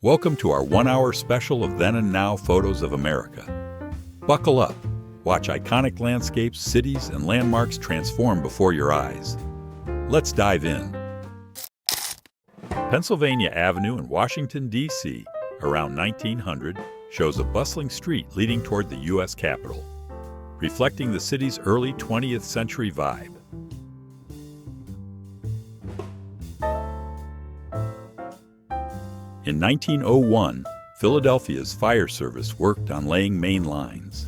Welcome to our 1-hour special of Then and Now Photos of America. Buckle up. Watch iconic landscapes, cities, and landmarks transform before your eyes. Let's dive in. Pennsylvania Avenue in Washington, D.C., around 1900, shows a bustling street leading toward the U.S. Capitol, reflecting the city's early 20th century vibe. In 1901, Philadelphia's fire service worked on laying main lines.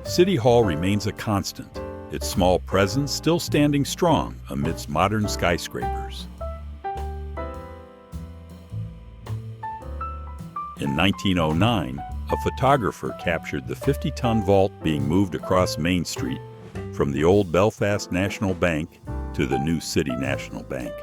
City Hall remains a constant, its small presence still standing strong amidst modern skyscrapers. In 1909, a photographer captured the 50-ton vault being moved across Main Street from the old Belfast National Bank to the new City National Bank.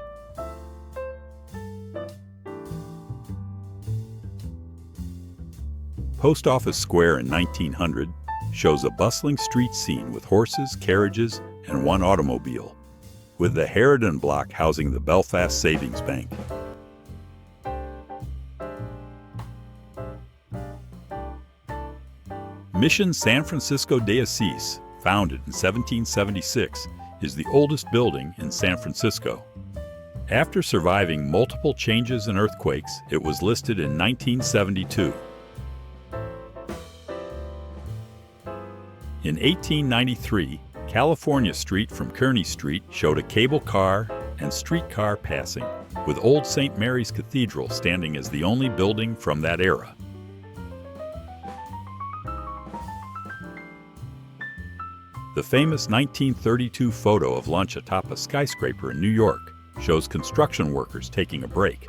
Post Office Square in 1900 shows a bustling street scene with horses, carriages, and one automobile, with the Heberton block housing the Belfast Savings Bank. Mission San Francisco de Asís, founded in 1776, is the oldest building in San Francisco. After surviving multiple changes and earthquakes, it was listed in 1972. In 1893, California Street from Kearny Street showed a cable car and streetcar passing, with Old St. Mary's Cathedral standing as the only building from that era. The famous 1932 photo of lunch atop a skyscraper in New York shows construction workers taking a break,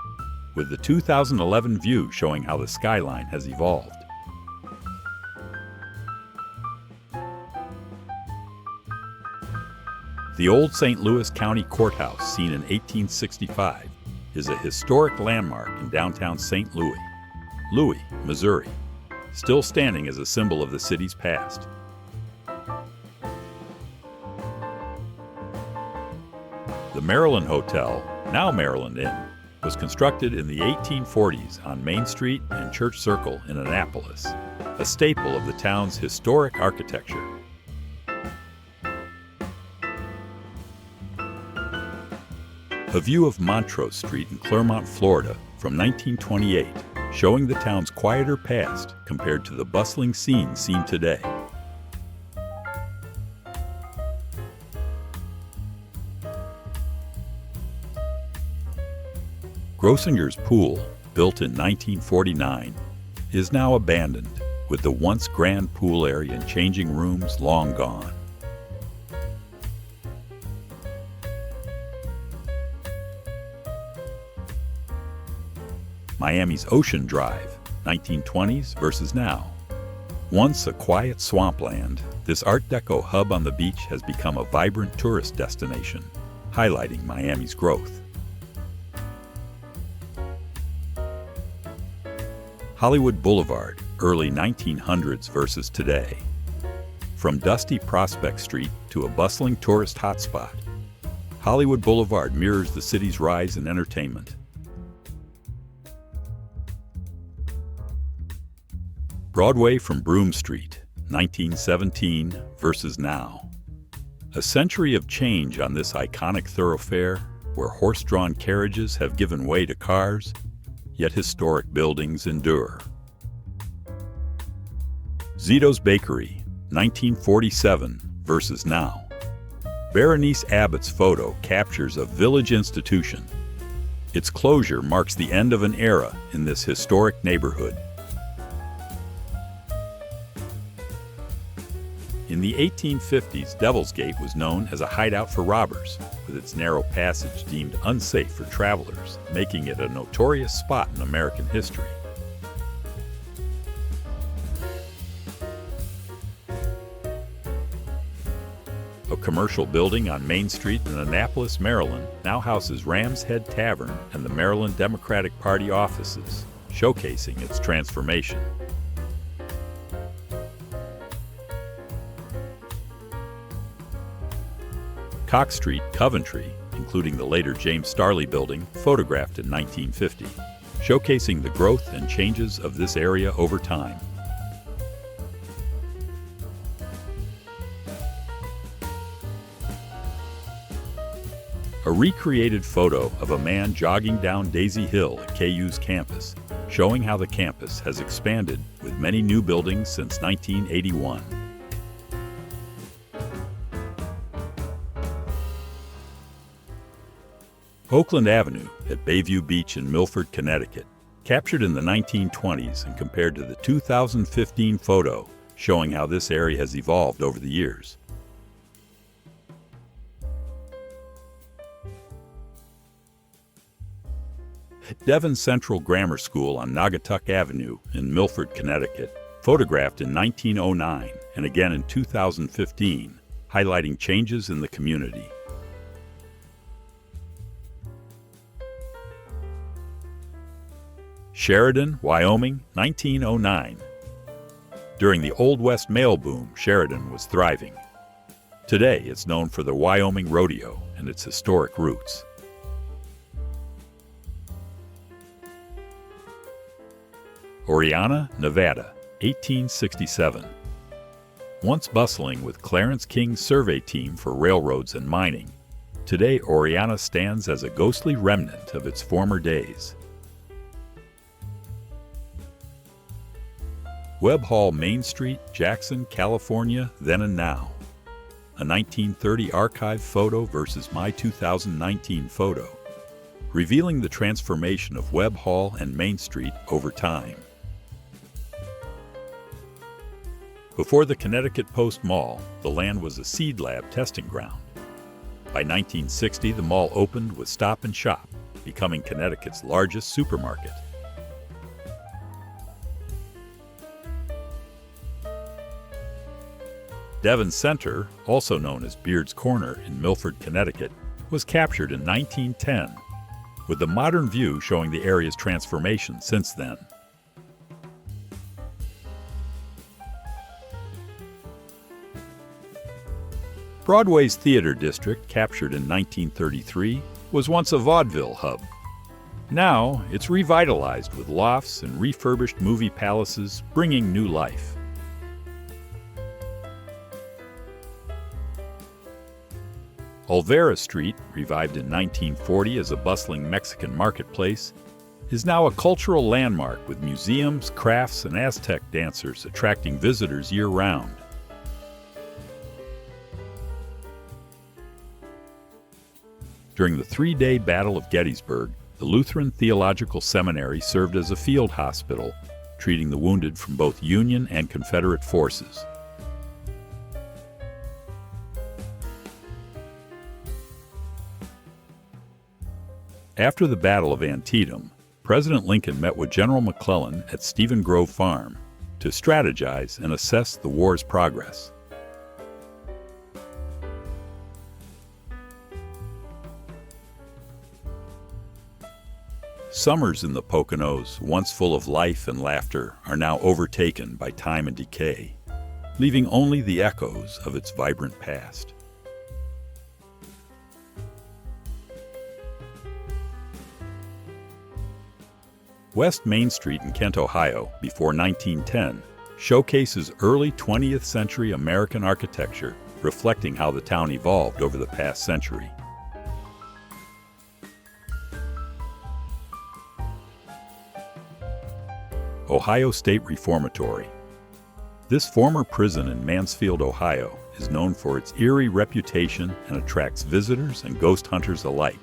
with the 2011 view showing how the Skyline has evolved. The old St. Louis County Courthouse, seen in 1865, is a historic landmark in downtown St. Louis, Missouri, still standing as a symbol of the city's past. The Maryland Hotel, now Maryland Inn, was constructed in the 1840s on Main Street and Church Circle in Annapolis, a staple of the town's historic architecture. A view of Montrose Street in Clermont, Florida, from 1928, showing the town's quieter past compared to the bustling scene seen today. Grossinger's Pool, built in 1949, is now abandoned, with the once grand pool area and changing rooms long gone. Miami's Ocean Drive, 1920s versus now. Once a quiet swampland, this Art Deco hub on the beach has become a vibrant tourist destination, highlighting Miami's growth. Hollywood Boulevard, early 1900s versus today. From dusty Prospect Street to a bustling tourist hotspot, Hollywood Boulevard mirrors the city's rise in entertainment. Broadway from Broome Street, 1917 versus now. A century of change on this iconic thoroughfare where horse-drawn carriages have given way to cars, yet historic buildings endure. Zito's Bakery, 1947 versus now. Berenice Abbott's photo captures a village institution. Its closure marks the end of an era in this historic neighborhood. In the 1850s, Devil's Gate was known as a hideout for robbers, with its narrow passage deemed unsafe for travelers, making it a notorious spot in American history. A commercial building on Main Street in Annapolis, Maryland, now houses Ram's Head Tavern and the Maryland Democratic Party offices, showcasing its transformation. Cox Street, Coventry, including the later James Starley building, photographed in 1950. showcasing the growth and changes of this area over time. A recreated photo of a man jogging down Daisy Hill at KU's campus, showing how the campus has expanded with many new buildings since 1981. Oakland Avenue at Bayview Beach in Milford, Connecticut, captured in the 1920s and compared to the 2015 photo, showing how this area has evolved over the years. Devon Central Grammar School on Naugatuck Avenue in Milford, Connecticut, photographed in 1909 and again in 2015, highlighting changes in the community. Sheridan, Wyoming, 1909. During the Old West mail boom, Sheridan was thriving. Today, it's known for the Wyoming Rodeo and its historic roots. Oriana, Nevada, 1867. Once bustling with Clarence King's survey team for railroads and mining, today Oriana stands as a ghostly remnant of its former days. Webb Hall, Main Street, Jackson, California, then and now. A 1930 archive photo versus my 2019 photo, revealing the transformation of Webb Hall and Main Street over time. Before the Connecticut Post Mall, the land was a seed lab testing ground. By 1960, the mall opened with Stop and Shop, becoming Connecticut's largest supermarket. Devon Center, also known as Beard's Corner in Milford, Connecticut, was captured in 1910, with the modern view showing the area's transformation since then. Broadway's theater district, captured in 1933, was once a vaudeville hub. Now, it's revitalized with lofts and refurbished movie palaces, bringing new life. Olvera Street, revived in 1940 as a bustling Mexican marketplace, is now a cultural landmark with museums, crafts, and Aztec dancers attracting visitors year-round. During the three-day Battle of Gettysburg, the Lutheran Theological Seminary served as a field hospital, treating the wounded from both Union and Confederate forces. After the Battle of Antietam, President Lincoln met with General McClellan at Stephen Grove Farm to strategize and assess the war's progress. Summers in the Poconos, once full of life and laughter, are now overtaken by time and decay, leaving only the echoes of its vibrant past. West Main Street in Kent, Ohio, before 1910, showcases early 20th century American architecture, reflecting how the town evolved over the past century. Ohio State Reformatory. This former prison in Mansfield, Ohio, is known for its eerie reputation and attracts visitors and ghost hunters alike.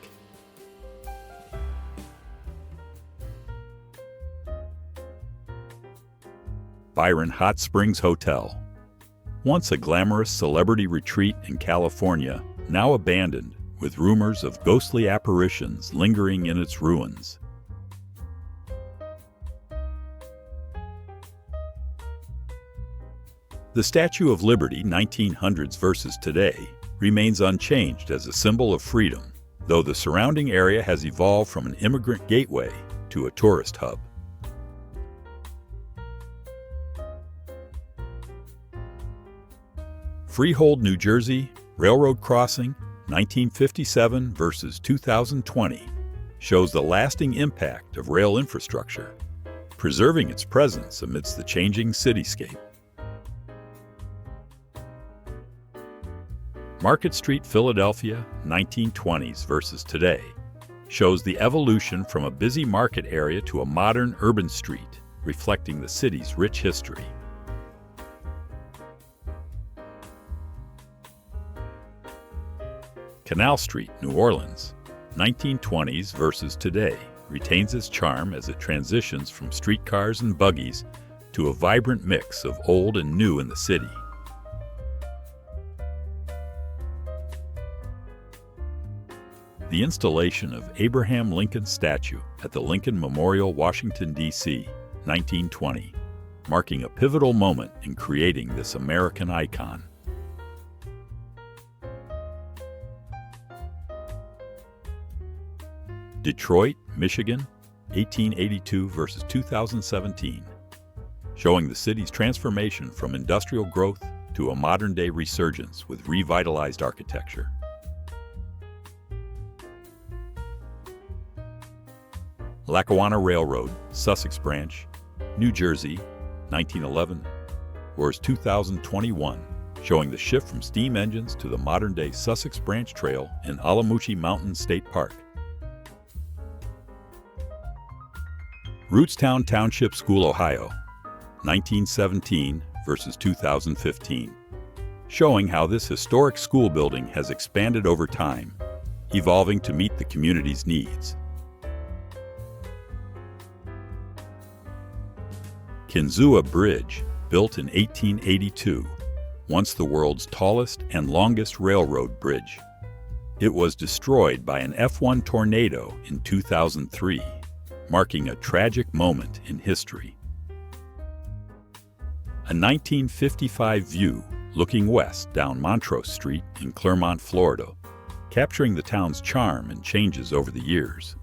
Byron Hot Springs Hotel. Once a glamorous celebrity retreat in California, now abandoned, with rumors of ghostly apparitions lingering in its ruins. The Statue of Liberty, 1900s versus today, remains unchanged as a symbol of freedom, though the surrounding area has evolved from an immigrant gateway to a tourist hub. Freehold, New Jersey, railroad crossing, 1957 versus 2020, shows the lasting impact of rail infrastructure, preserving its presence amidst the changing cityscape. Market Street, Philadelphia, 1920s versus today, shows the evolution from a busy market area to a modern urban street, reflecting the city's rich history. Canal Street, New Orleans, 1920s versus today, retains its charm as it transitions from streetcars and buggies to a vibrant mix of old and new in the city. The installation of Abraham Lincoln's statue at the Lincoln Memorial, Washington, D.C., 1920, marking a pivotal moment in creating this American icon. Detroit, Michigan, 1882 versus 2017, showing the city's transformation from industrial growth to a modern-day resurgence with revitalized architecture. Lackawanna Railroad, Sussex Branch, New Jersey, 1911 versus 2021, showing the shift from steam engines to the modern-day Sussex Branch Trail in Alamuchi Mountain State Park. Rootstown Township School, Ohio, 1917 versus 2015, showing how this historic school building has expanded over time, evolving to meet the community's needs. Kinzua Bridge, built in 1882, once the world's tallest and longest railroad bridge. It was destroyed by an F1 tornado in 2003, marking a tragic moment in history. A 1955 view looking west down Montrose Street in Clermont, Florida, capturing the town's charm and changes over the years.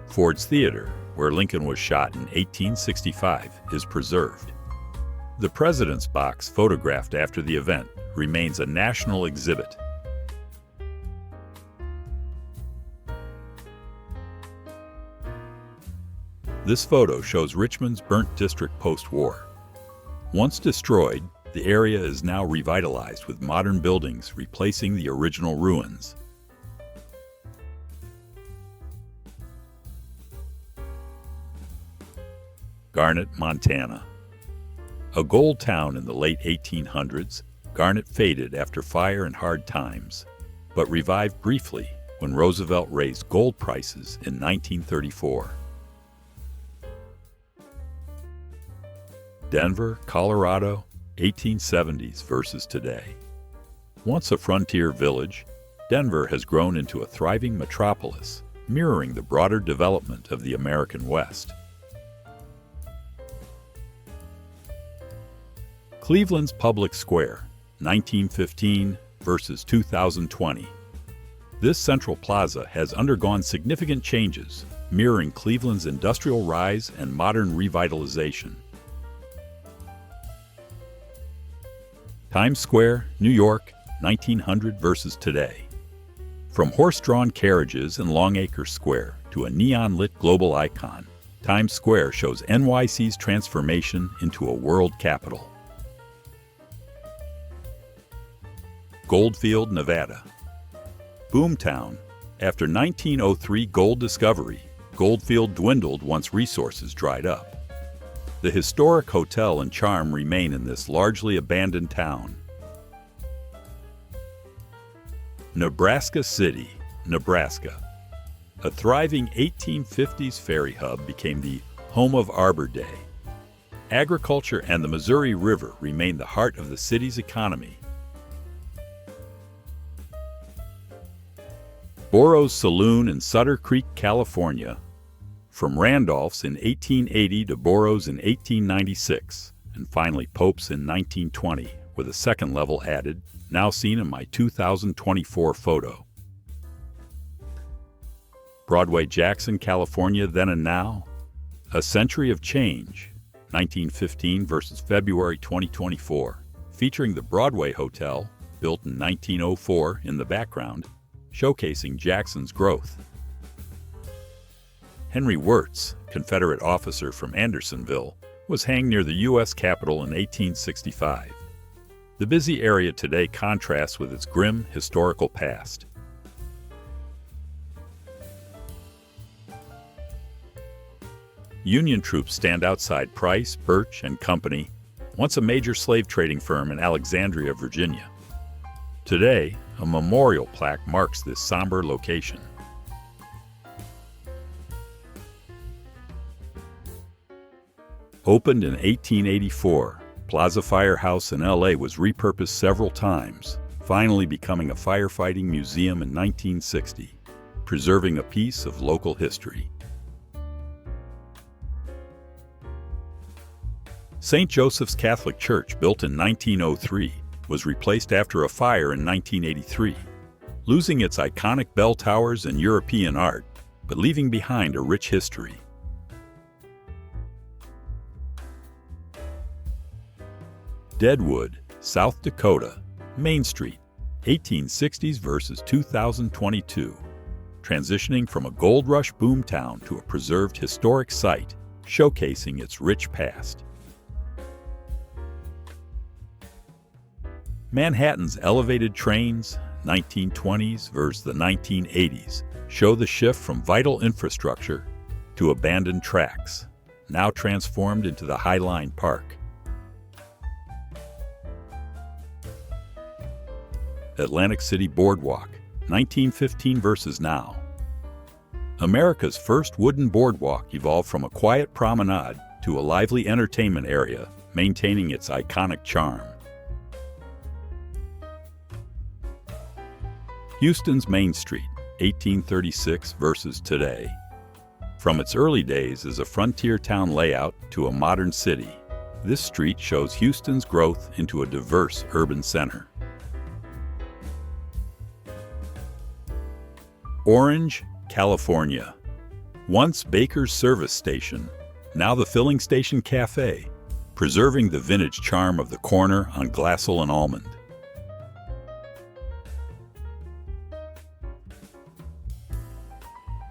Ford's Theater, where Lincoln was shot in 1865, is preserved. The President's Box, photographed after the event, remains a national exhibit. This photo shows Richmond's burnt district post-war. Once destroyed, the area is now revitalized with modern buildings replacing the original ruins. Garnet, Montana. A gold town in the late 1800s, Garnet faded after fire and hard times, but revived briefly when Roosevelt raised gold prices in 1934. Denver, Colorado, 1870s versus today. Once a frontier village, Denver has grown into a thriving metropolis, mirroring the broader development of the American West. Cleveland's Public Square, 1915 versus 2020. This central plaza has undergone significant changes, mirroring Cleveland's industrial rise and modern revitalization. Times Square, New York, 1900 versus today. From horse-drawn carriages in Longacre Square to a neon-lit global icon, Times Square shows NYC's transformation into a world capital. Goldfield, Nevada. Boomtown. After 1903 gold discovery, Goldfield dwindled once resources dried up. The historic hotel and charm remain in this largely abandoned town. Nebraska City, Nebraska. A thriving 1850s ferry hub became the home of Arbor Day. Agriculture and the Missouri River remain the heart of the city's economy. Burroughs Saloon in Sutter Creek, California. From Randolph's in 1880 to Burroughs in 1896, and finally Pope's in 1920, with a second level added, now seen in my 2024 photo. Broadway Jackson, California, then and now. A century of change, 1915 versus February 2024. featuring the Broadway Hotel, built in 1904 in the background, showcasing Jackson's growth. Henry Wirz, Confederate officer from Andersonville, was hanged near the U.S. Capitol in 1865. The busy area today contrasts with its grim historical past. Union troops stand outside Price, Birch and Company, once a major slave trading firm in Alexandria, Virginia. Today, a memorial plaque marks this somber location. Opened in 1884, Plaza Firehouse in LA was repurposed several times, finally becoming a firefighting museum in 1960, preserving a piece of local history. St. Joseph's Catholic Church, built in 1903, was replaced after a fire in 1983, losing its iconic bell towers and European art, but leaving behind a rich history. Deadwood, South Dakota, Main Street, 1860s versus 2022, transitioning from a gold rush boomtown to a preserved historic site, showcasing its rich past. Manhattan's elevated trains, 1920s versus the 1980s, show the shift from vital infrastructure to abandoned tracks, now transformed into the High Line Park. Atlantic City Boardwalk, 1915 versus now. America's first wooden boardwalk evolved from a quiet promenade to a lively entertainment area, maintaining its iconic charm. Houston's Main Street, 1836 versus today. From its early days as a frontier town layout to a modern city, this street shows Houston's growth into a diverse urban center. Orange, California. Once Baker's Service Station, now the Filling Station Cafe, preserving the vintage charm of the corner on Glassell and Almond.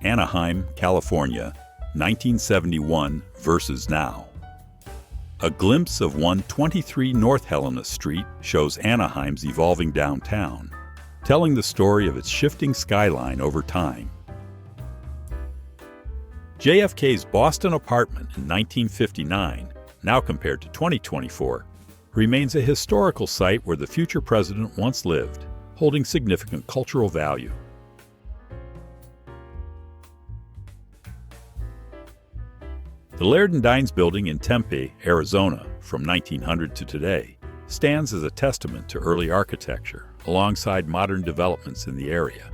Anaheim, California, 1971 versus now. A glimpse of 123 North Helena Street shows Anaheim's evolving downtown, telling the story of its shifting skyline over time. JFK's Boston apartment in 1959, now compared to 2024, remains a historical site where the future president once lived, holding significant cultural value. The Laird & Dines building in Tempe, Arizona, from 1900 to today, stands as a testament to early architecture, alongside modern developments in the area.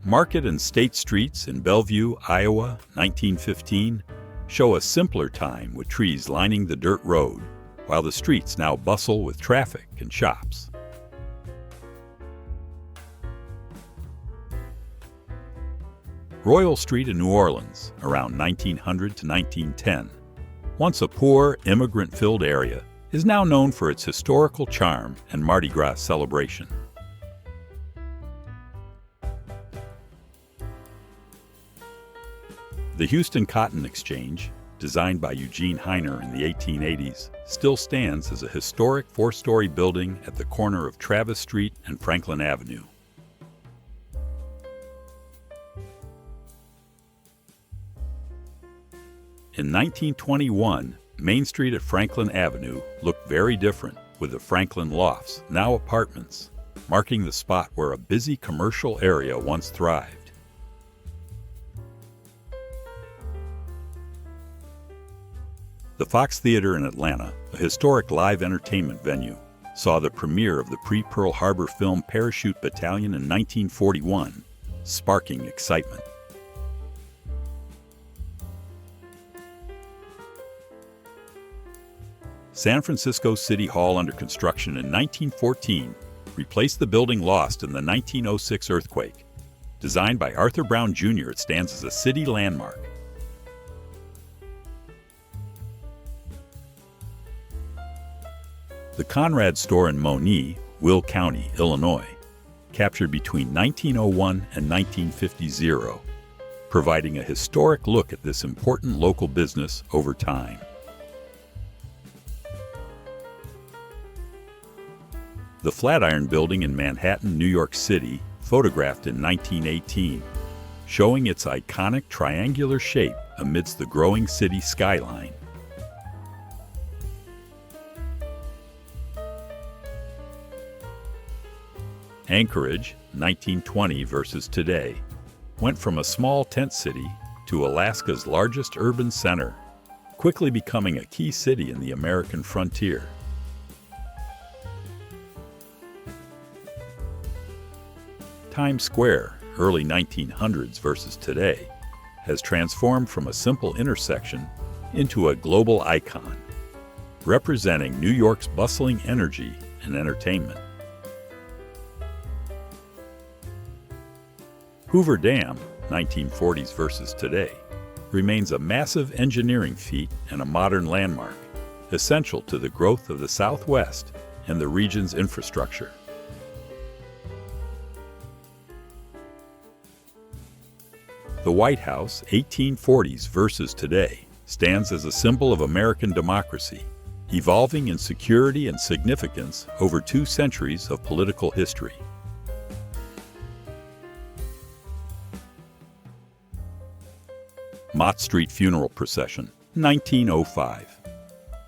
Market and State Streets in Bellevue, Iowa, 1915, show a simpler time with trees lining the dirt road, while the streets now bustle with traffic and shops. Royal Street in New Orleans, around 1900 to 1910, once a poor, immigrant-filled area, is now known for its historical charm and Mardi Gras celebration. The Houston Cotton Exchange, designed by Eugene Heiner in the 1880s, still stands as a historic four-story building at the corner of Travis Street and Franklin Avenue. In 1921, Main Street at Franklin Avenue looked very different, with the Franklin Lofts, now apartments, marking the spot where a busy commercial area once thrived. The Fox Theater in Atlanta, a historic live entertainment venue, saw the premiere of the pre-Pearl Harbor film Parachute Battalion in 1941, sparking excitement. San Francisco City Hall, under construction in 1914, replaced the building lost in the 1906 earthquake. Designed by Arthur Brown Jr., it stands as a city landmark. The Conrad store in Moni, Will County, Illinois, captured between 1901 and 1950, providing a historic look at this important local business over time. The Flatiron Building in Manhattan, New York City, photographed in 1918, showing its iconic triangular shape amidst the growing city skyline. Anchorage, 1920 versus today, went from a small tent city to Alaska's largest urban center, quickly becoming a key city in the American frontier. Times Square, early 1900s versus today, has transformed from a simple intersection into a global icon, representing New York's bustling energy and entertainment. Hoover Dam, 1940s versus today, remains a massive engineering feat and a modern landmark, essential to the growth of the Southwest and the region's infrastructure. The White House, 1840s versus today, stands as a symbol of American democracy, evolving in security and significance over 2 centuries of political history. Mott Street Funeral Procession, 1905.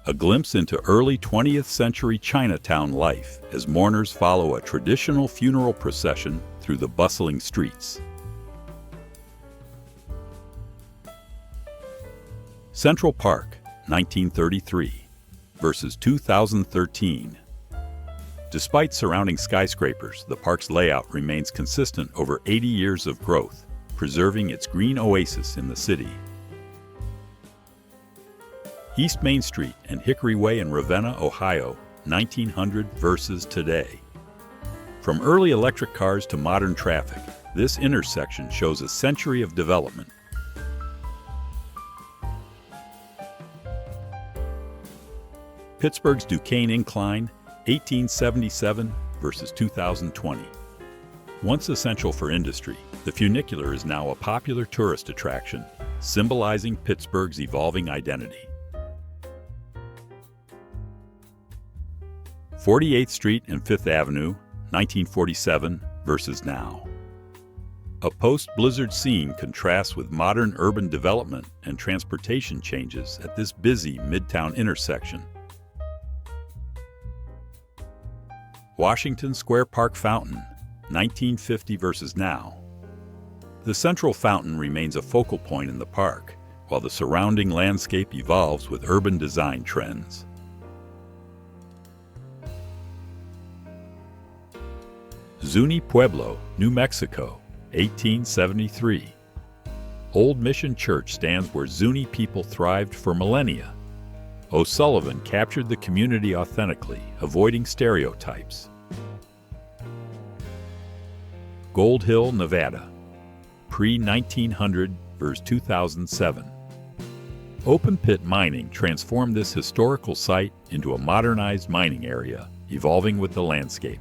A glimpse into early 20th century Chinatown life as mourners follow a traditional funeral procession through the bustling streets. Central Park, 1933 versus 2013. Despite surrounding skyscrapers, the park's layout remains consistent over 80 years of growth, preserving its green oasis in the city. East Main Street and Hickory Way in Ravenna, Ohio, 1900 versus today. From early electric cars to modern traffic, this intersection shows a century of development. Pittsburgh's Duquesne Incline, 1877 versus 2020. Once essential for industry, the Funicular is now a popular tourist attraction, symbolizing Pittsburgh's evolving identity. 48th Street and 5th Avenue, 1947 versus now. A post-blizzard scene contrasts with modern urban development and transportation changes at this busy Midtown intersection. Washington Square Park Fountain, 1950 versus now. The central fountain remains a focal point in the park, while the surrounding landscape evolves with urban design trends. Zuni Pueblo, New Mexico, 1873. Old Mission Church stands where Zuni people thrived for millennia. O'Sullivan captured the community authentically, avoiding stereotypes. Gold Hill, Nevada, pre-1900 versus 2007. Open pit mining transformed this historical site into a modernized mining area, evolving with the landscape.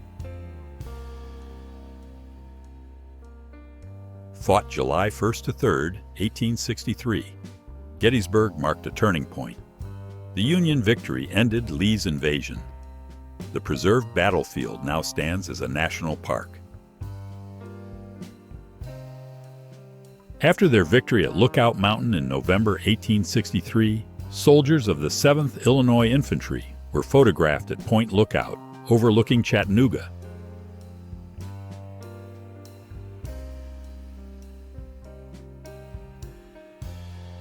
Fought July 1st to 3rd, 1863. Gettysburg marked a turning point. The Union victory ended Lee's invasion. The preserved battlefield now stands as a national park. After their victory at Lookout Mountain in November 1863, soldiers of the 7th Illinois Infantry were photographed at Point Lookout, overlooking Chattanooga.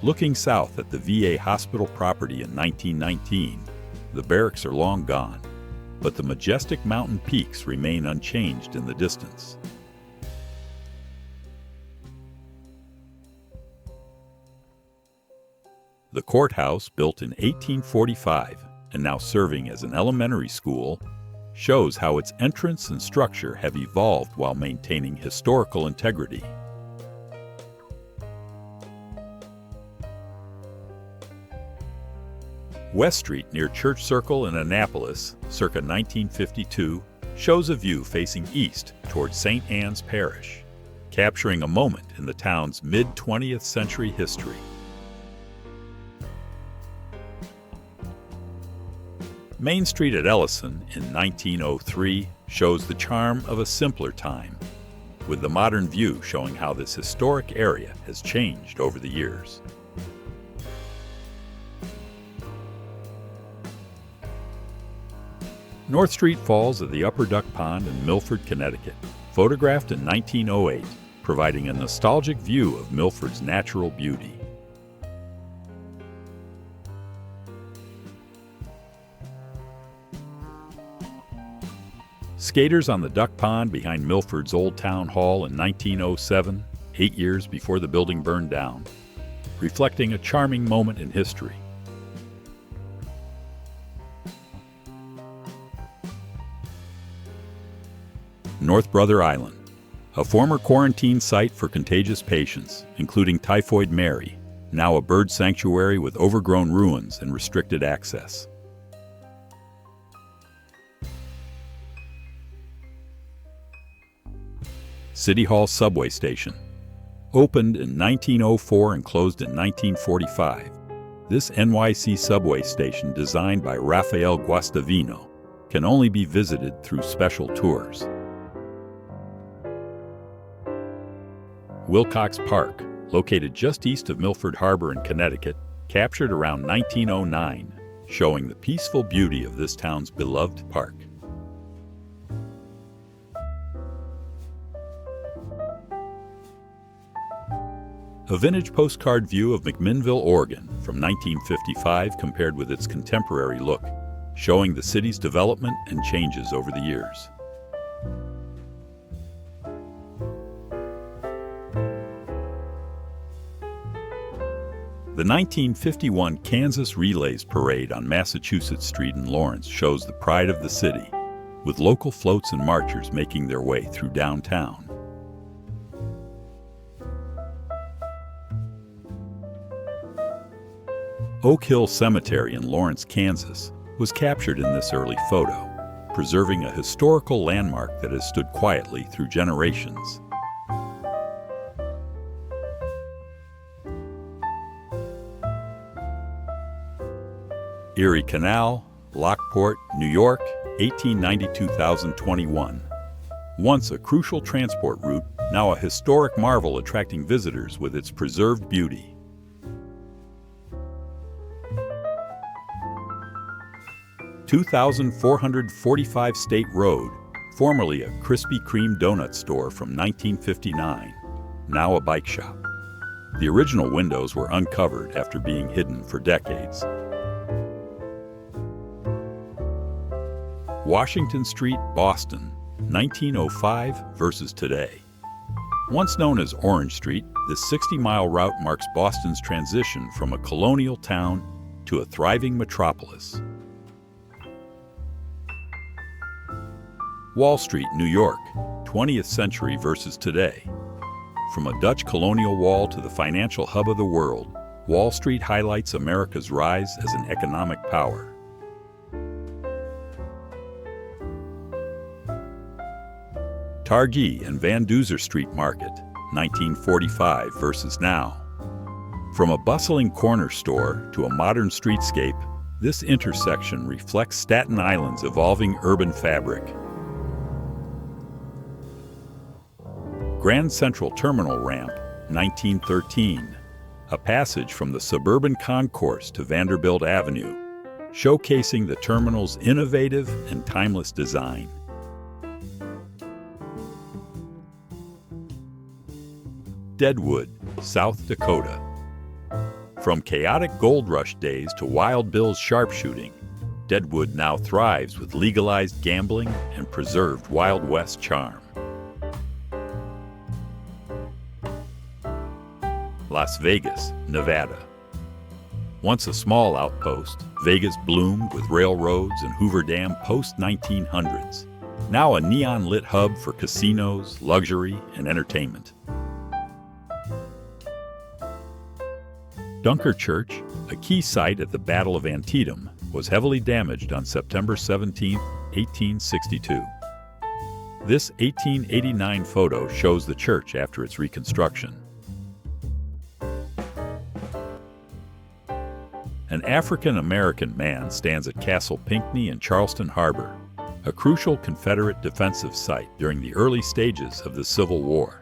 Looking south at the VA hospital property in 1919, the barracks are long gone, but the majestic mountain peaks remain unchanged in the distance. The courthouse, built in 1845 and now serving as an elementary school, shows how its entrance and structure have evolved while maintaining historical integrity. West Street near Church Circle in Annapolis, circa 1952, shows a view facing east toward St. Anne's Parish, capturing a moment in the town's mid-20th century history. Main Street at Ellison in 1903 shows the charm of a simpler time, with the modern view showing how this historic area has changed over the years. North Street falls at the Upper Duck Pond in Milford, Connecticut, photographed in 1908, providing a nostalgic view of Milford's natural beauty. Skaters on the Duck Pond behind Milford's Old Town Hall in 1907, 8 years before the building burned down, reflecting a charming moment in history. North Brother Island, a former quarantine site for contagious patients, including Typhoid Mary, now a bird sanctuary with overgrown ruins and restricted access. City Hall subway station. Opened in 1904 and closed in 1945, this NYC subway station, designed by Rafael Guastavino, can only be visited through special tours. Wilcox Park, located just east of Milford Harbor in Connecticut, captured around 1909, showing the peaceful beauty of this town's beloved park. A vintage postcard view of McMinnville, Oregon from 1955 compared with its contemporary look, showing the city's development and changes over the years. The 1951 Kansas Relays Parade on Massachusetts Street in Lawrence shows the pride of the city, with local floats and marchers making their way through downtown. Oak Hill Cemetery in Lawrence, Kansas, was captured in this early photo, preserving a historical landmark that has stood quietly through generations. Erie Canal, Lockport, New York, 1890-2021. Once a crucial transport route, now a historic marvel attracting visitors with its preserved beauty. (2445) State Road, formerly a Krispy Kreme donut store from 1959, now a bike shop. The original windows were uncovered after being hidden for decades. Washington Street, Boston, 1905 versus today. Once known as Orange Street, this 60-mile route marks Boston's transition from a colonial town to a thriving metropolis. Wall Street, New York, 20th century versus today. From a Dutch colonial wall to the financial hub of the world, Wall Street highlights America's rise as an economic power. Targhee and Van Duzer Street Market, 1945 versus now. From a bustling corner store to a modern streetscape, this intersection reflects Staten Island's evolving urban fabric. Grand Central Terminal Ramp, 1913, a passage from the suburban concourse to Vanderbilt Avenue, showcasing the terminal's innovative and timeless design. Deadwood, South Dakota. From chaotic gold rush days to Wild Bill's sharpshooting, Deadwood now thrives with legalized gambling and preserved Wild West charm. Las Vegas, Nevada. Once a small outpost, Vegas bloomed with railroads and Hoover Dam post-1900s. Now a neon-lit hub for casinos, luxury, and entertainment. Dunker Church, a key site at the Battle of Antietam, was heavily damaged on September 17, 1862. This 1889 photo shows the church after its reconstruction. An African-American man stands at Castle Pinckney in Charleston Harbor, a crucial Confederate defensive site during the early stages of the Civil War.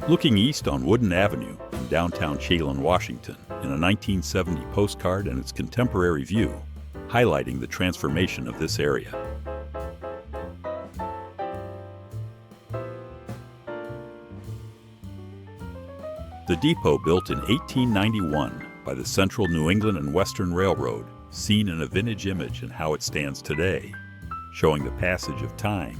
Looking east on Wooden Avenue in downtown Chelan, Washington, in a 1970 postcard and its contemporary view, highlighting the transformation of this area. The depot, built in 1891 by the Central New England and Western Railroad, seen in a vintage image and how it stands today, showing the passage of time.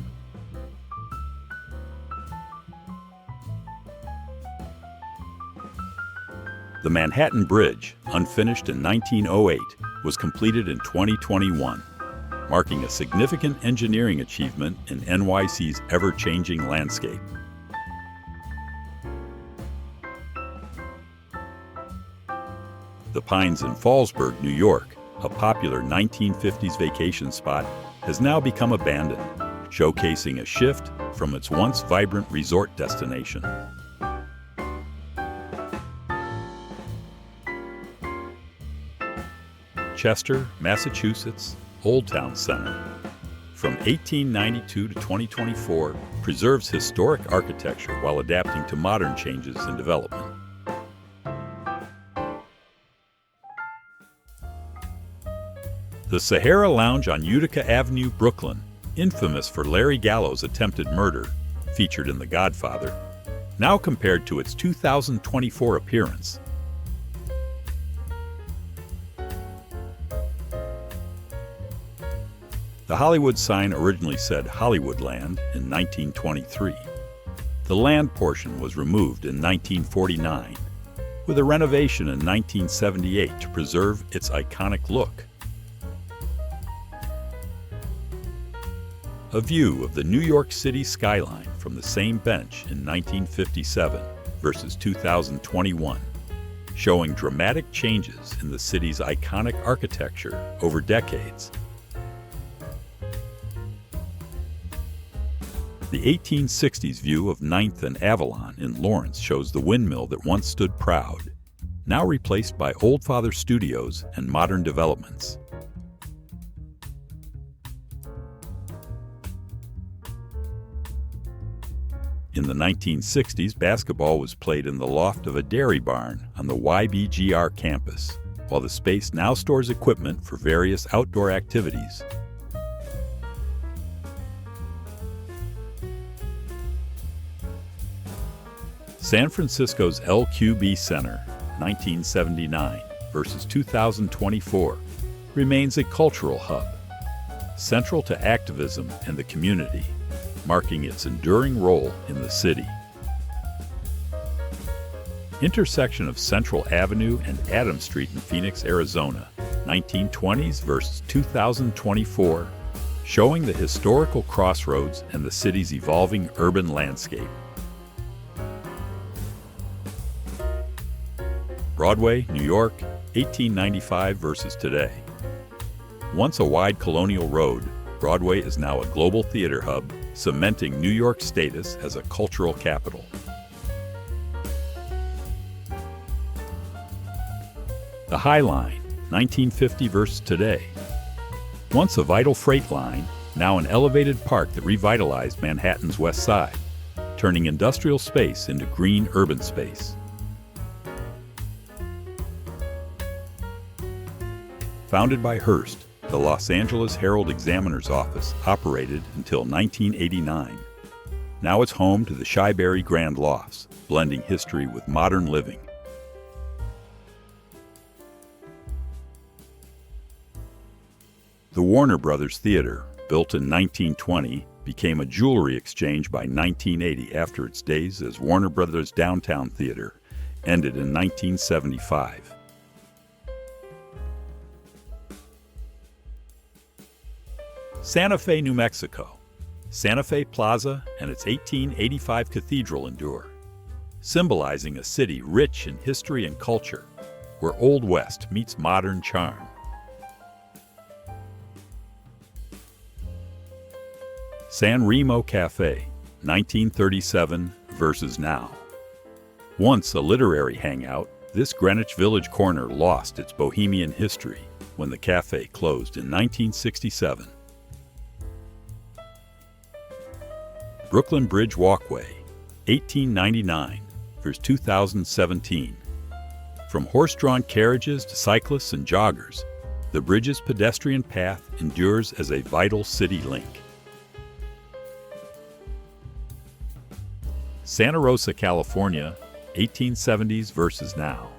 The Manhattan Bridge, unfinished in 1908, was completed in 2021, marking a significant engineering achievement in NYC's ever-changing landscape. The Pines in Fallsburg, New York, a popular 1950s vacation spot, has now become abandoned, showcasing a shift from its once vibrant resort destination. Chester, Massachusetts, Old Town Center, from 1892 to 2024, preserves historic architecture while adapting to modern changes in development. The Sahara Lounge on Utica Avenue, Brooklyn, infamous for Larry Gallo's attempted murder, featured in The Godfather, now compared to its 2024 appearance. The Hollywood sign originally said Hollywoodland in 1923. The land portion was removed in 1949, with a renovation in 1978 to preserve its iconic look. A view of the New York City skyline from the same bench in 1957 versus 2021, showing dramatic changes in the city's iconic architecture over decades. The 1860s view of 9th and Avalon in Lawrence shows the windmill that once stood proud, now replaced by Old Father Studios and modern developments. In the 1960s, basketball was played in the loft of a dairy barn on the YBGR campus, while the space now stores equipment for various outdoor activities. San Francisco's LQB Center, 1979 versus 2024, remains a cultural hub, central to activism and the community, marking its enduring role in the city. Intersection of Central Avenue and Adams Street in Phoenix, Arizona, 1920s versus 2024, showing the historical crossroads and the city's evolving urban landscape. Broadway, New York, 1895 versus today. Once a wide colonial road, Broadway is now a global theater hub, cementing New York's status as a cultural capital. The High Line, 1950 versus today. Once a vital freight line, now an elevated park that revitalized Manhattan's West Side, turning industrial space into green urban space. Founded by Hearst, the Los Angeles Herald-Examiner's office operated until 1989. Now it's home to the Shyberry Grand Lofts, blending history with modern living. The Warner Brothers Theater, built in 1920, became a jewelry exchange by 1980 after its days as Warner Brothers Downtown Theater ended in 1975. Santa Fe, New Mexico, Santa Fe Plaza and its 1885 cathedral endure, symbolizing a city rich in history and culture, where Old West meets modern charm. San Remo Cafe, 1937 versus now. Once a literary hangout, this Greenwich Village corner lost its bohemian history when the cafe closed in 1967. Brooklyn Bridge Walkway, 1899 versus 2017. From horse-drawn carriages to cyclists and joggers, the bridge's pedestrian path endures as a vital city link. Santa Rosa, California, 1870s versus now.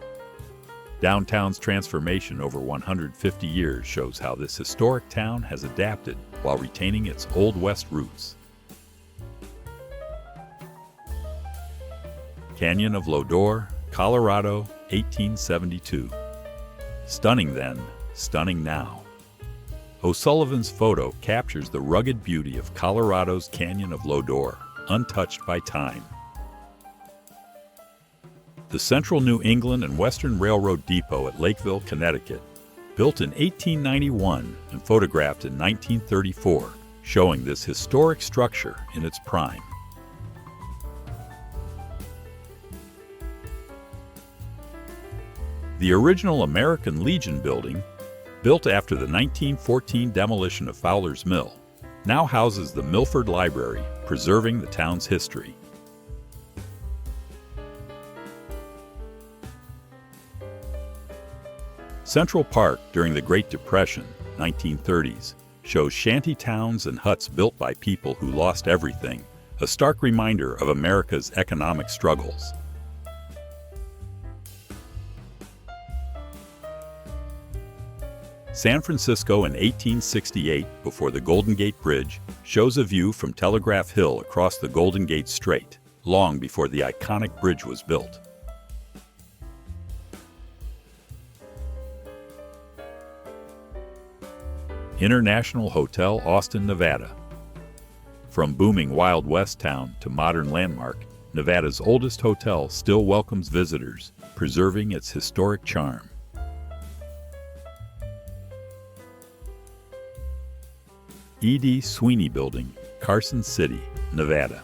Downtown's transformation over 150 years shows how this historic town has adapted while retaining its Old West roots. Canyon of Lodore, Colorado, 1872. Stunning then, stunning now. O'Sullivan's photo captures the rugged beauty of Colorado's Canyon of Lodore, untouched by time. The Central New England and Western Railroad Depot at Lakeville, Connecticut, built in 1891 and photographed in 1934, showing this historic structure in its prime. The original American Legion building, built after the 1914 demolition of Fowler's Mill, now houses the Milford Library, preserving the town's history. Central Park during the Great Depression, 1930s, shows shanty towns and huts built by people who lost everything, a stark reminder of America's economic struggles. San Francisco in 1868, before the Golden Gate Bridge, shows a view from Telegraph Hill across the Golden Gate Strait, long before the iconic bridge was built. International Hotel, Austin, Nevada. From booming Wild West town to modern landmark, Nevada's oldest hotel still welcomes visitors, preserving its historic charm. E.D. Sweeney Building, Carson City, Nevada.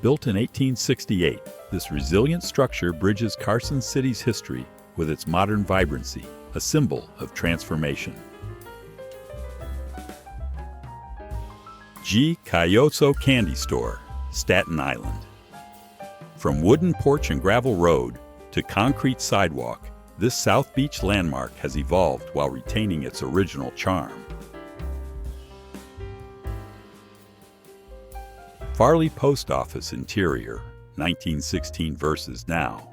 Built in 1868, this resilient structure bridges Carson City's history with its modern vibrancy, a symbol of transformation. G. Cayozzo Candy Store, Staten Island. From wooden porch and gravel road to concrete sidewalk, this South Beach landmark has evolved while retaining its original charm. Farley Post Office interior, 1916 versus now.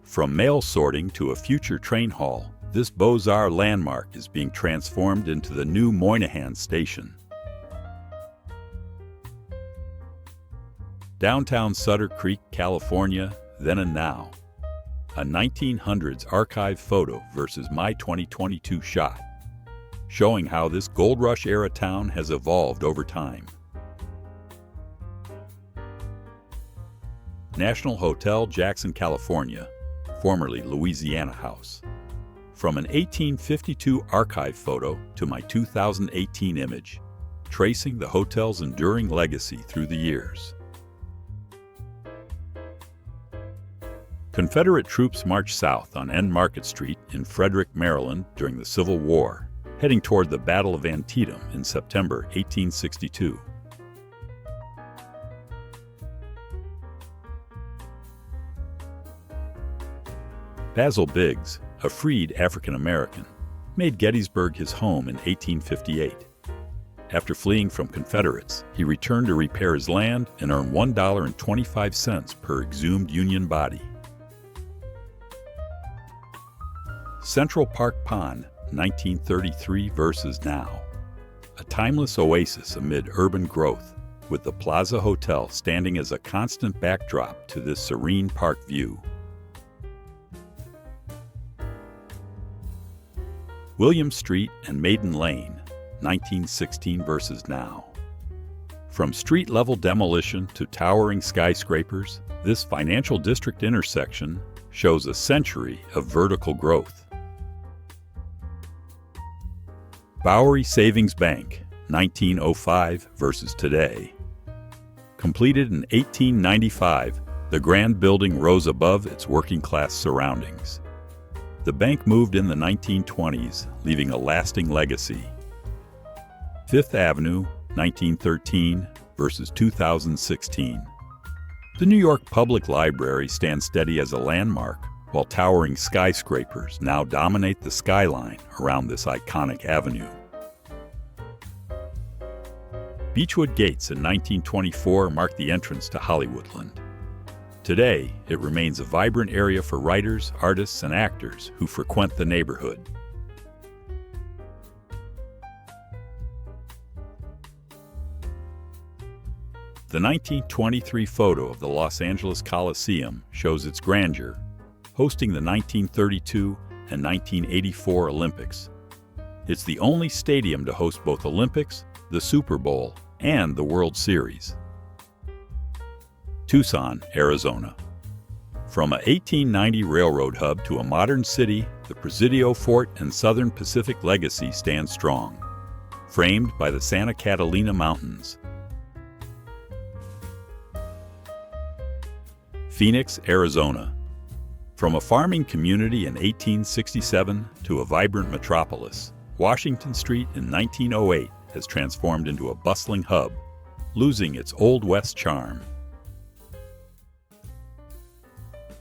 From mail sorting to a future train hall, this Beaux-Arts landmark is being transformed into the new Moynihan Station. Downtown Sutter Creek, California, then and now. A 1900s archive photo versus my 2022 shot, showing how this Gold Rush era town has evolved over time. National Hotel, Jackson, California, formerly Louisiana House. From an 1852 archive photo to my 2018 image, tracing the hotel's enduring legacy through the years. Confederate troops marched south on End Market Street in Frederick, Maryland during the Civil War, heading toward the Battle of Antietam in September 1862. Basil Biggs, a freed African-American, made Gettysburg his home in 1858. After fleeing from Confederates, he returned to repair his land and earned $1.25 per exhumed Union body. Central Park Pond, 1933 versus now. A timeless oasis amid urban growth, with the Plaza Hotel standing as a constant backdrop to this serene park view. William Street and Maiden Lane, 1916 versus now. From street-level demolition to towering skyscrapers, this financial district intersection shows a century of vertical growth. Bowery Savings Bank, 1905 versus today. Completed in 1895, the grand building rose above its working-class surroundings. The bank moved in the 1920s, leaving a lasting legacy. Fifth Avenue, 1913 versus 2016. The New York Public Library stands steady as a landmark, while towering skyscrapers now dominate the skyline around this iconic avenue. Beechwood Gates in 1924 marked the entrance to Hollywoodland. Today, it remains a vibrant area for writers, artists, and actors who frequent the neighborhood. The 1923 photo of the Los Angeles Coliseum shows its grandeur, hosting the 1932 and 1984 Olympics. It's the only stadium to host both Olympics, the Super Bowl, and the World Series. Tucson, Arizona. From a 1890 railroad hub to a modern city, the Presidio Fort and Southern Pacific legacy stand strong, framed by the Santa Catalina Mountains. Phoenix, Arizona. From a farming community in 1867 to a vibrant metropolis, Washington Street in 1908 has transformed into a bustling hub, losing its Old West charm.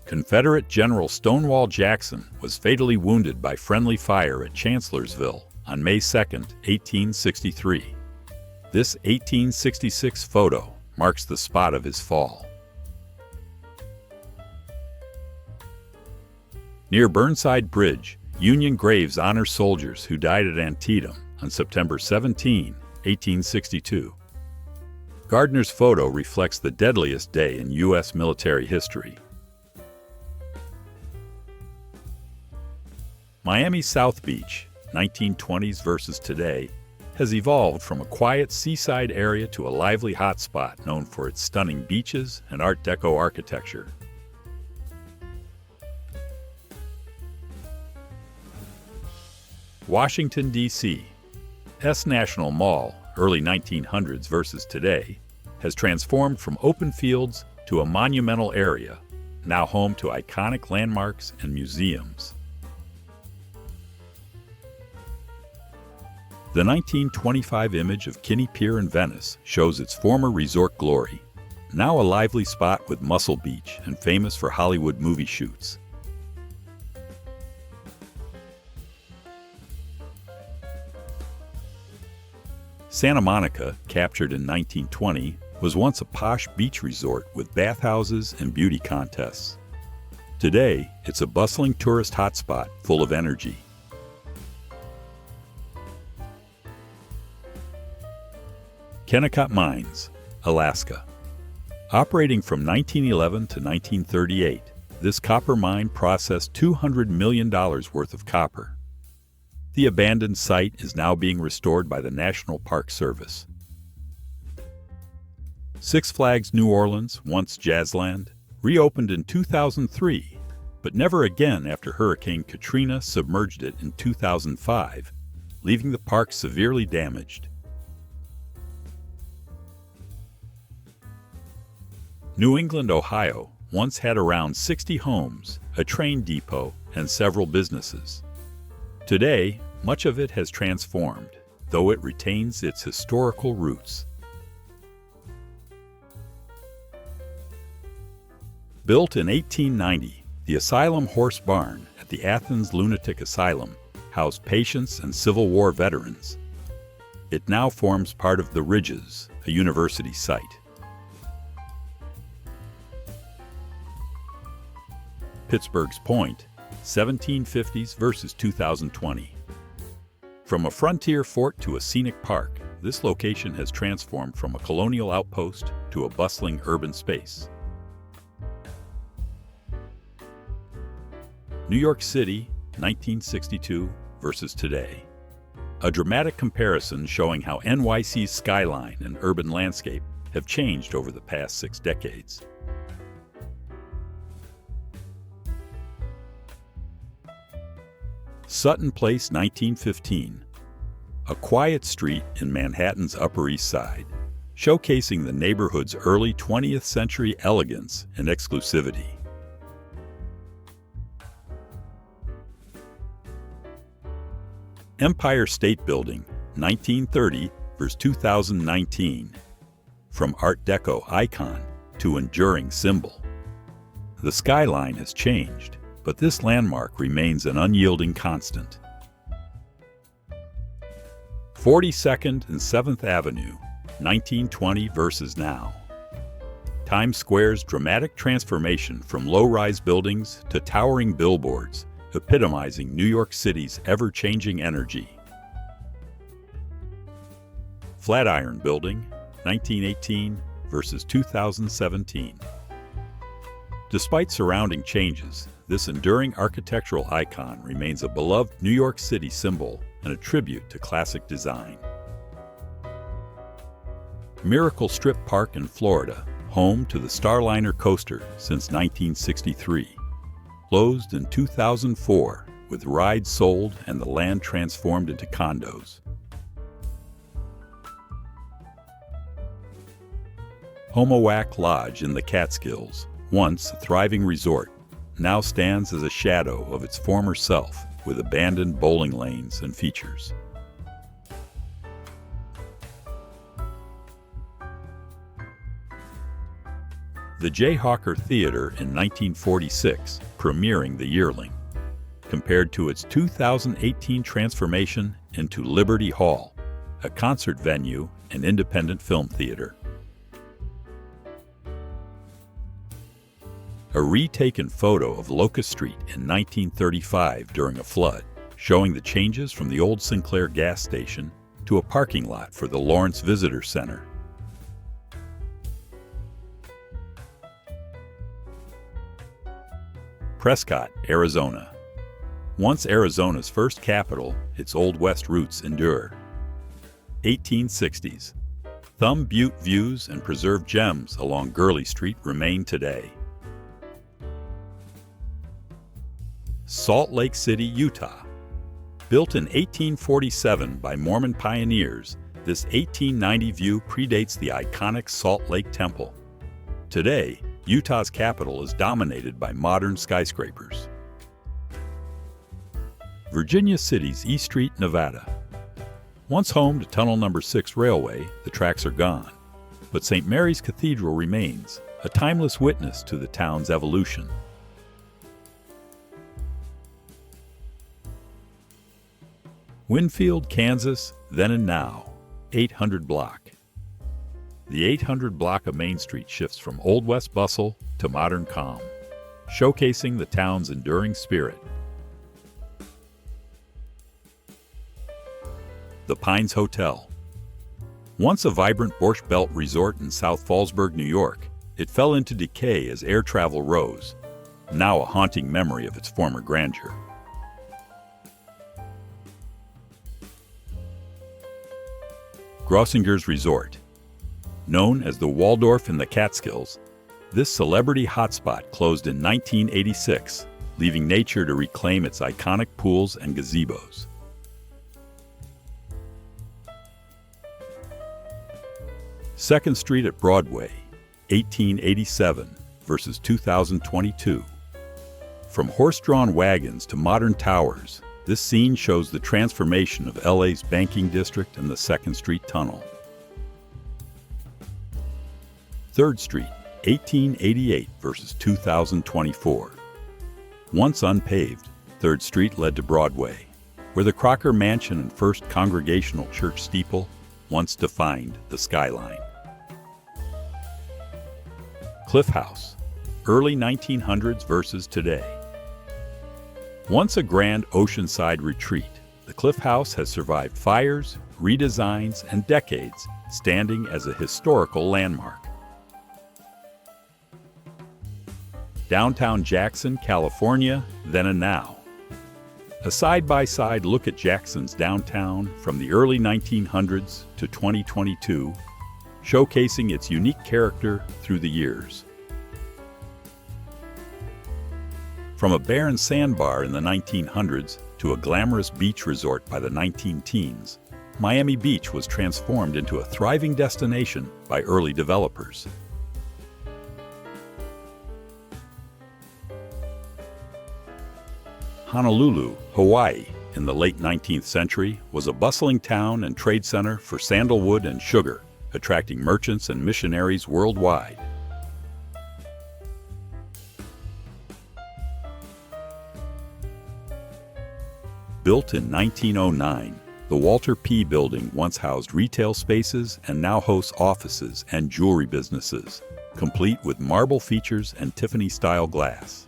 Confederate General Stonewall Jackson was fatally wounded by friendly fire at Chancellorsville on May 2, 1863. This 1866 photo marks the spot of his fall. Near Burnside Bridge, Union graves honor soldiers who died at Antietam on September 17, 1862. Gardner's photo reflects the deadliest day in U.S. military history. Miami's South Beach, 1920s versus today, has evolved from a quiet seaside area to a lively hotspot known for its stunning beaches and Art Deco architecture. Washington, D.C. S National Mall, early 1900s versus today, has transformed from open fields to a monumental area, now home to iconic landmarks and museums. The 1925 image of Kinney Pier in Venice shows its former resort glory, now a lively spot with Muscle Beach and famous for Hollywood movie shoots. Santa Monica, captured in 1920, was once a posh beach resort with bathhouses and beauty contests. Today, it's a bustling tourist hotspot full of energy. Kennecott Mines, Alaska. Operating from 1911 to 1938, this copper mine processed $200 million worth of copper. The abandoned site is now being restored by the National Park Service. Six Flags New Orleans, once Jazzland, reopened in 2003, but never again after Hurricane Katrina submerged it in 2005, leaving the park severely damaged. New England, Ohio, once had around 60 homes, a train depot, and several businesses. Today, much of it has transformed, though it retains its historical roots. Built in 1890, the Asylum Horse Barn at the Athens Lunatic Asylum housed patients and Civil War veterans. It now forms part of the Ridges, a university site. Pittsburgh's Point, 1750s versus 2020. From a frontier fort to a scenic park, this location has transformed from a colonial outpost to a bustling urban space. New York City, 1962 versus today. A dramatic comparison showing how NYC's skyline and urban landscape have changed over the past 6 decades. Sutton Place, 1915. A quiet street in Manhattan's Upper East Side, showcasing the neighborhood's early 20th century elegance and exclusivity. Empire State Building, 1930 vs. 2019. From Art Deco icon to enduring symbol. The skyline has changed, but this landmark remains an unyielding constant. 42nd and 7th Avenue, 1920 versus now. Times Square's dramatic transformation from low-rise buildings to towering billboards, epitomizing New York City's ever-changing energy. Flatiron Building, 1918 versus 2017. Despite surrounding changes, this enduring architectural icon remains a beloved New York City symbol and a tribute to classic design. Miracle Strip Park in Florida, home to the Starliner coaster since 1963. Closed in 2004, with rides sold and the land transformed into condos. Homowack Lodge in the Catskills, once a thriving resort, now stands as a shadow of its former self with abandoned bowling lanes and features. The Jayhawker Theater in 1946, premiering The Yearling, compared to its 2018 transformation into Liberty Hall, a concert venue and independent film theater. A retaken photo of Locust Street in 1935 during a flood, showing the changes from the old Sinclair gas station to a parking lot for the Lawrence Visitor Center. Prescott, Arizona. Once Arizona's first capital, its Old West roots endure. 1860s. Thumb Butte views and preserved gems along Gurley Street remain today. Salt Lake City, Utah. Built in 1847 by Mormon pioneers, this 1890 view predates the iconic Salt Lake Temple. Today, Utah's capital is dominated by modern skyscrapers. Virginia City's East Street, Nevada. Once home to Tunnel No. 6 Railway, the tracks are gone, but St. Mary's Cathedral remains, a timeless witness to the town's evolution. Winfield, Kansas, then and now, 800 block. The 800 block of Main Street shifts from Old West bustle to modern calm, showcasing the town's enduring spirit. The Pines Hotel. Once a vibrant Borscht Belt resort in South Fallsburg, New York, it fell into decay as air travel rose, now a haunting memory of its former grandeur. Grossinger's Resort. Known as the Waldorf in the Catskills, this celebrity hotspot closed in 1986, leaving nature to reclaim its iconic pools and gazebos. Second Street at Broadway, 1887 versus 2022. From horse-drawn wagons to modern towers, this scene shows the transformation of LA's banking district and the 2nd Street Tunnel. 3rd Street, 1888 versus 2024. Once unpaved, 3rd Street led to Broadway, where the Crocker Mansion and First Congregational Church steeple once defined the skyline. Cliff House, early 1900s versus today. Once a grand oceanside retreat, the Cliff House has survived fires, redesigns, and decades, standing as a historical landmark. Downtown Jackson, California, then and now. A side-by-side look at Jackson's downtown from the early 1900s to 2022, showcasing its unique character through the years. From a barren sandbar in the 1900s to a glamorous beach resort by the 19-teens, Miami Beach was transformed into a thriving destination by early developers. Honolulu, Hawaii, in the late 19th century, was a bustling town and trade center for sandalwood and sugar, attracting merchants and missionaries worldwide. Built in 1909, the Walter P. Building once housed retail spaces and now hosts offices and jewelry businesses, complete with marble features and Tiffany-style glass.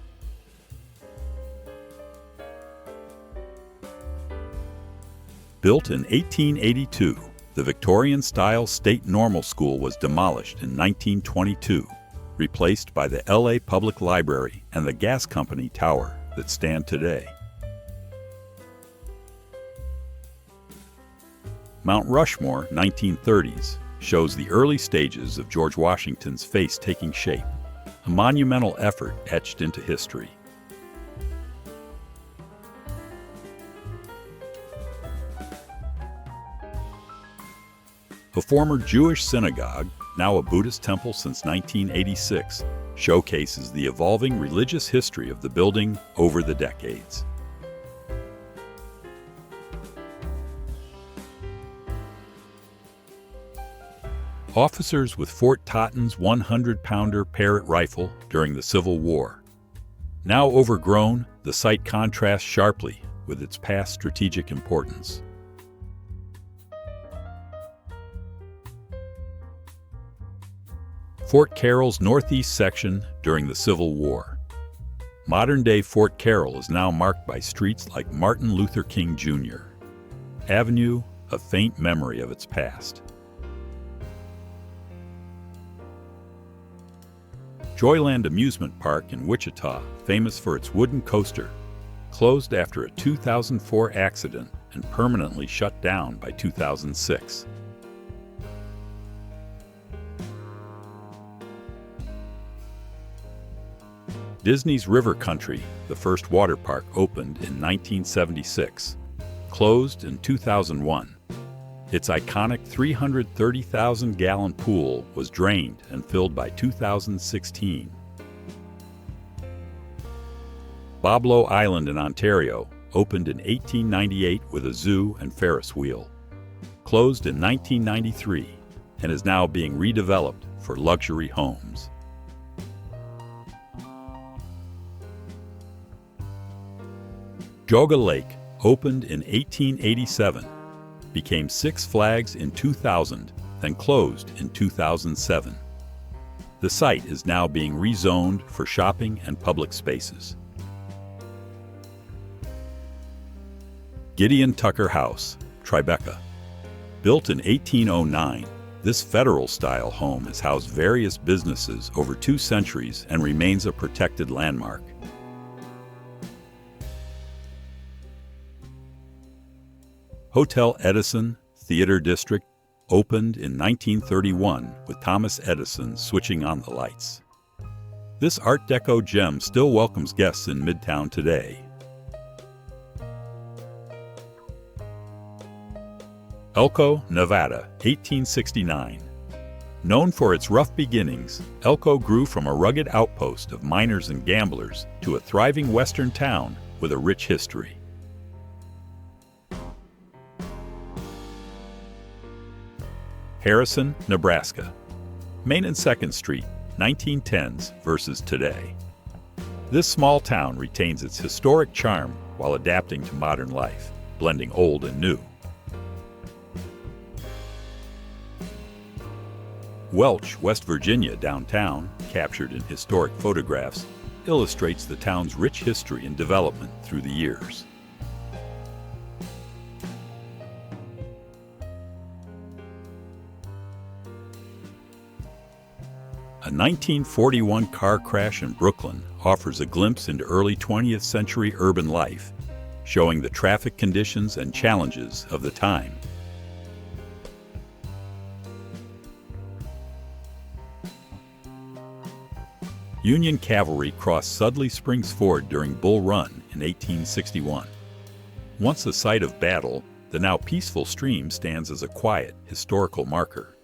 Built in 1882, the Victorian-style State Normal School was demolished in 1922, replaced by the LA Public Library and the gas company tower that stand today. Mount Rushmore, 1930s, shows the early stages of George Washington's face taking shape, a monumental effort etched into history. A former Jewish synagogue, now a Buddhist temple since 1986, showcases the evolving religious history of the building over the decades. Officers with Fort Totten's 100-pounder Parrott rifle during the Civil War. Now overgrown, the site contrasts sharply with its past strategic importance. Fort Carroll's northeast section during the Civil War. Modern-day Fort Carroll is now marked by streets like Martin Luther King Jr. Avenue, a faint memory of its past. Joyland Amusement Park in Wichita, famous for its wooden coaster, closed after a 2004 accident and permanently shut down by 2006. Disney's River Country, the first water park, opened in 1976, closed in 2001. Its iconic 330,000-gallon pool was drained and filled by 2016. Boblo Island in Ontario opened in 1898 with a zoo and Ferris wheel, closed in 1993, and is now being redeveloped for luxury homes. Joga Lake opened in 1887, became Six Flags in 2000, then closed in 2007. The site is now being rezoned for shopping and public spaces. Gideon Tucker House, Tribeca. Built in 1809, this federal-style home has housed various businesses over 2 centuries and remains a protected landmark. Hotel Edison Theater District opened in 1931 with Thomas Edison switching on the lights. This Art Deco gem still welcomes guests in Midtown today. Elko, Nevada, 1869. Known for its rough beginnings, Elko grew from a rugged outpost of miners and gamblers to a thriving western town with a rich history. Harrison, Nebraska. Main and 2nd Street, 1910s versus today. This small town retains its historic charm while adapting to modern life, blending old and new. Welch, West Virginia downtown, captured in historic photographs, illustrates the town's rich history and development through the years. A 1941 car crash in Brooklyn offers a glimpse into early 20th century urban life, showing the traffic conditions and challenges of the time. Union cavalry crossed Sudley Springs Ford during Bull Run in 1861. Once the site of battle, the now peaceful stream stands as a quiet, historical marker.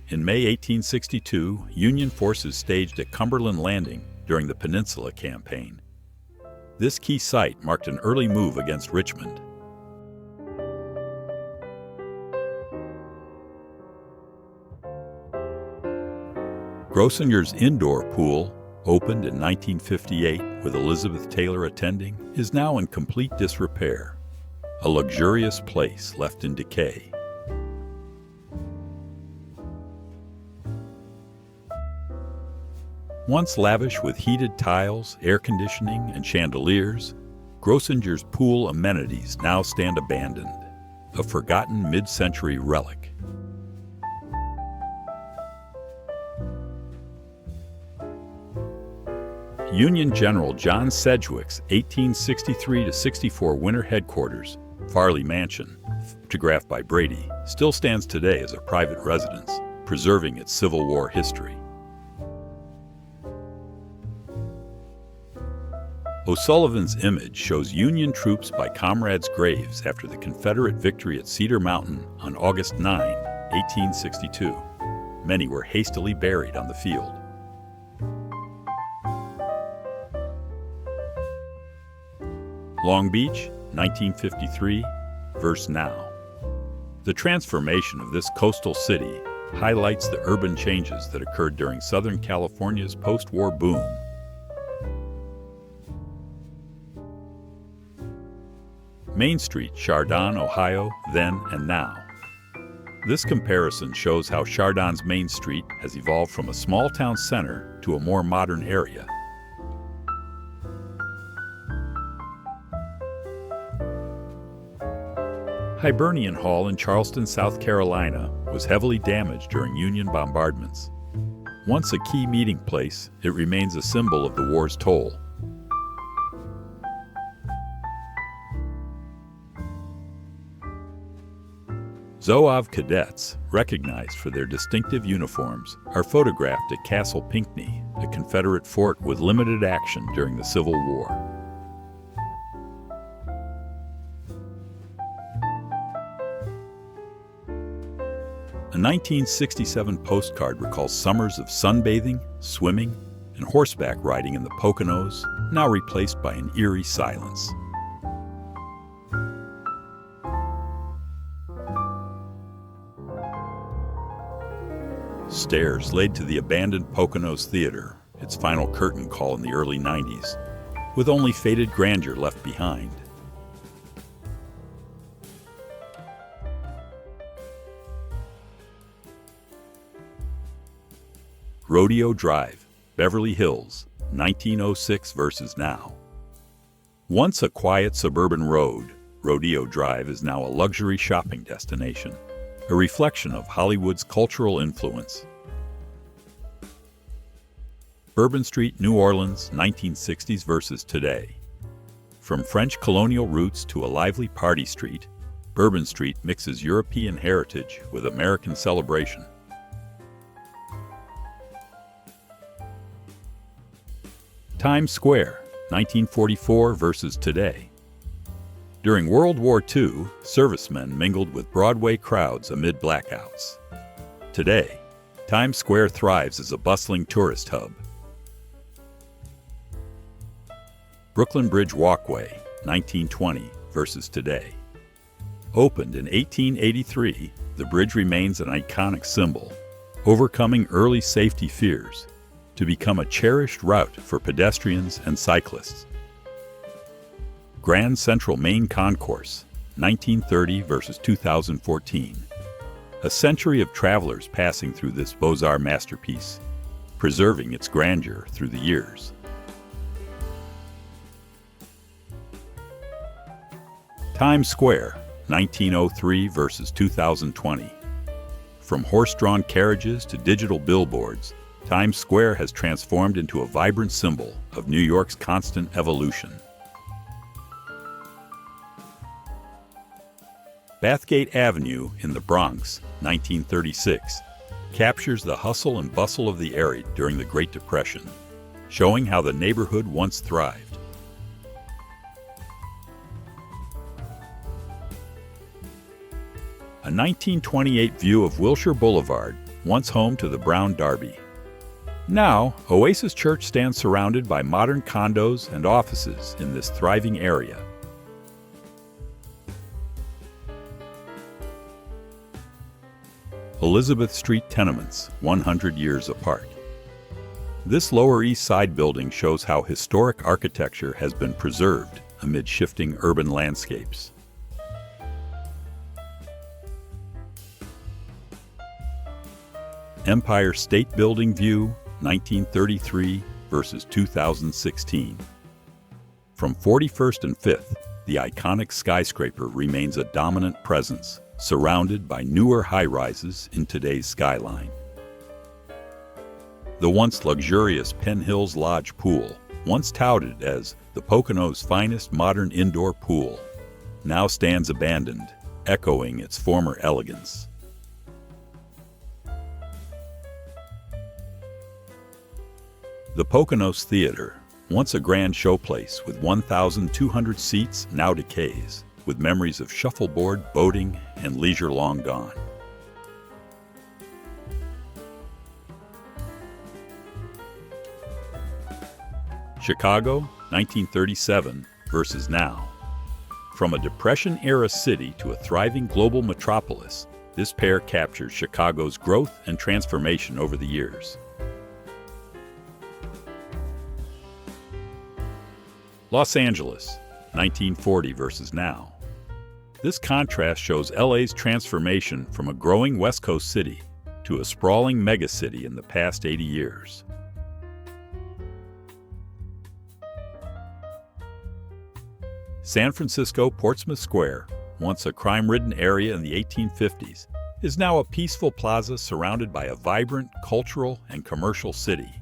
In May 1862, Union forces staged at Cumberland Landing during the Peninsula Campaign. This key site marked an early move against Richmond. Grossinger's indoor pool, opened in 1958 with Elizabeth Taylor attending, is now in complete disrepair, a luxurious place left in decay. Once lavish with heated tiles, air conditioning, and chandeliers, Grossinger's pool amenities now stand abandoned, a forgotten mid-century relic. Union General John Sedgwick's 1863-64 winter headquarters, Farley Mansion, photographed by Brady, still stands today as a private residence, preserving its Civil War history. O'Sullivan's image shows Union troops by comrades' graves after the Confederate victory at Cedar Mountain on August 9, 1862. Many were hastily buried on the field. Long Beach, 1953, versus now. The transformation of this coastal city highlights the urban changes that occurred during Southern California's post-war boom. Main Street, Chardon, Ohio, then and now. This comparison shows how Chardon's Main Street has evolved from a small town center to a more modern area. Hibernian Hall in Charleston, South Carolina, was heavily damaged during Union bombardments. Once a key meeting place, it remains a symbol of the war's toll. Zouave cadets, recognized for their distinctive uniforms, are photographed at Castle Pinckney, a Confederate fort with limited action during the Civil War. A 1967 postcard recalls summers of sunbathing, swimming, and horseback riding in the Poconos, now replaced by an eerie silence. Stairs laid to the abandoned Poconos Theater, its final curtain call in the early 90s, with only faded grandeur left behind. Rodeo Drive, Beverly Hills, 1906 versus now. Once a quiet suburban road, Rodeo Drive is now a luxury shopping destination, a reflection of Hollywood's cultural influence. Bourbon Street, New Orleans, 1960s versus today. From French colonial roots to a lively party street, Bourbon Street mixes European heritage with American celebration. Times Square, 1944 versus today. During World War II, servicemen mingled with Broadway crowds amid blackouts. Today, Times Square thrives as a bustling tourist hub. Brooklyn Bridge Walkway, 1920 versus today. Opened in 1883, the bridge remains an iconic symbol, overcoming early safety fears to become a cherished route for pedestrians and cyclists. Grand Central Main Concourse, 1930 versus 2014. A century of travelers passing through this Beaux-Arts masterpiece, preserving its grandeur through the years. Times Square, 1903 versus 2020. From horse-drawn carriages to digital billboards, Times Square has transformed into a vibrant symbol of New York's constant evolution. Bathgate Avenue in the Bronx, 1936, captures the hustle and bustle of the area during the Great Depression, showing how the neighborhood once thrived. A 1928 view of Wilshire Boulevard, once home to the Brown Derby. Now, Oasis Church stands surrounded by modern condos and offices in this thriving area. Elizabeth Street tenements, 100 years apart. This Lower East Side building shows how historic architecture has been preserved amid shifting urban landscapes. Empire State Building view, 1933 versus 2016. From 41st and 5th, the iconic skyscraper remains a dominant presence, surrounded by newer high-rises in today's skyline. The once luxurious Penn Hills Lodge pool, once touted as the Pocono's finest modern indoor pool, now stands abandoned, echoing its former elegance. The Poconos Theater, once a grand showplace with 1,200 seats, now decays, with memories of shuffleboard, boating, and leisure long gone. Chicago, 1937 versus now. From a Depression-era city to a thriving global metropolis, this pair captures Chicago's growth and transformation over the years. Los Angeles, 1940 versus now. This contrast shows LA's transformation from a growing West Coast city to a sprawling megacity in the past 80 years. San Francisco Portsmouth Square, once a crime-ridden area in the 1850s, is now a peaceful plaza surrounded by a vibrant cultural and commercial city.